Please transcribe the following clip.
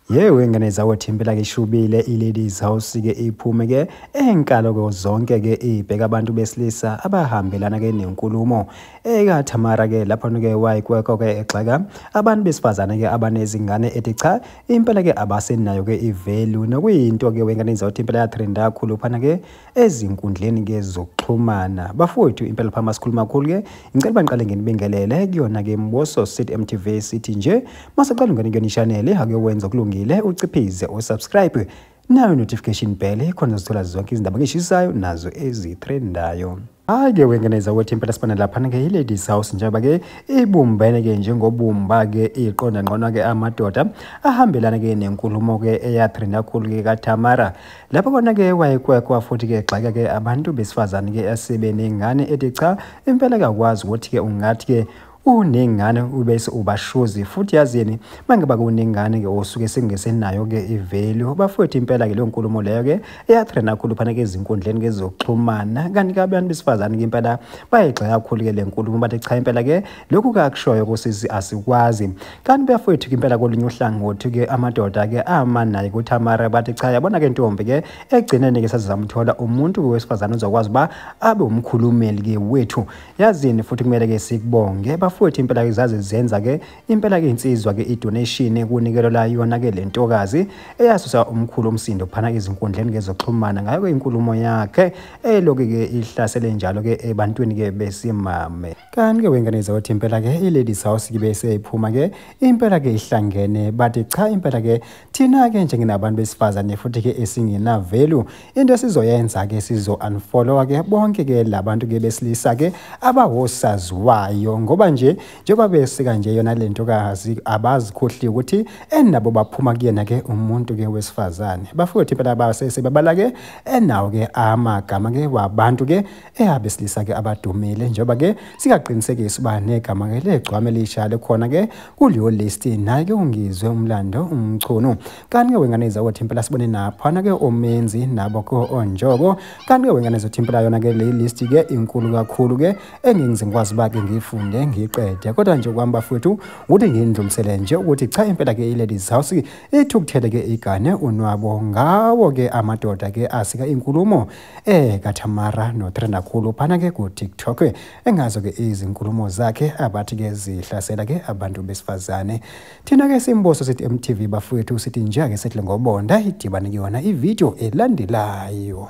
Yewe ngane zawothi impela ke ishubile iLadies House ke iphume ke enkalo ke zonke ke ibheka abantu besilisa abahambelana ke nenkulumo ekaThamara ke lapho ke wayikweko ke exaka abantu besifazane ke abanezingane ethi cha impela ke abasenayo ke ivalue nokuyinto ke wengane zawothi impela yatrenda kakhulu phana ke ezinkundleni ke zokuxhumana. Bafowethu impela phama sikhuluma kakhulu ke ngicela banqale ngenibingelele kuyona ke Mboso City MTV sithi nje masaqala ungene kuyona channel ake wenza kulungile uciphize usubscribe nayo notification bell khona uzithola zonke izindaba ngishisayo nazo ezitrendayo. Hayi-ke wengeneza ukuthi impela sibona lapha ke iLadies House njengoba ke ibumbene ke njengobumba ke iqonda ngqona ke amadoda ahambelana ke nenkulumo ke eyatrenda kakhulu ke kaThamara lapho kona ke wayekwekwa futhi ke xaka ke abantu besifazane ke asebenengane ethi cha impela akwazi ukuthi ke ungathi ke unengane ubese ubashozi futhi yazini mangaba kunengane ke osuke sengesenayo ke ivalue. Bafowethu impela ke le nkulumo leyo ke eyatrenda kakhulu phana ke izinkundleni ke zokuxhumana kanti ke abantu besifazane ke impela bayigxeka kakhulu ke le nkulumo bathi cha impela ke lokhu kakushoyo kusisi asikwazi. Kanti bafowethu impela kolunye uhlangothi ke amadoda ke amanayo kuThamara bathi cha yabona ke ntombi ke egcinene ke sazamthola umuntu wesifazane uzokwazi ba abe umkhulumeli ke wethu yazini futhi kumele ke sikubonge futhi impela izazi zenza ke impela ke insizwa ke idonation kunikelo la yona ke lentokazi eyasusa umkhulu umsindo phana izinkundleni ke zokuxhumana ngayo ke inkulumo yakhe eloke ke ihlasele njalo ke ebantwini ke besimame. Kanti ke wengane zawothi impela ke iLadies House ke bese iphuma ke impela ke ihlangene bathi cha impela ke thina ke njengenabantu besifazane futhi ke esingena value into esizoyenza ke sizo unfollow ke bonke ke labantu ke besilisa ke abawosaziwayo ngoba njengoba besika nje yona lentokazi abazikhohli ukuthi enabo baphuma kuyena ke umuntu ke wesifazane. Bafowethu impela basese babala ke enawo ke amagama ke wabantu ke eyabesilisa ke abadumile njengoba ke sikaqinisekisa uba negama ke legcwame lishale khona ke kuleyo list naye ke ungizwe umlando umchunu. Kanti ke wengane zawothi impela sibone naphana ke omenzi nabo ko onjobo. Kanti ke wengane zawothi impela yona ke le list ke inkulu kakhulu ke engingizingikwazi ba ke ngifunde ngiqede kodwa nje kwami bafowethu ukuthi ngindlulisele nje ukuthi cha impela ke iLadies House ithukuthele ke igane unwabo ngawo ke amadoda ke asika inkulumo kaThamara notrenda kakhulu phana ke ku TikTok engazo ke izinkulumo zakhe abathi ke zihlasela ke abantu besifazane. Thina ke simboso sithi MTV bafowethu sithi nje ake sehle ngobonda idibane kuyona ivideo elandelayo.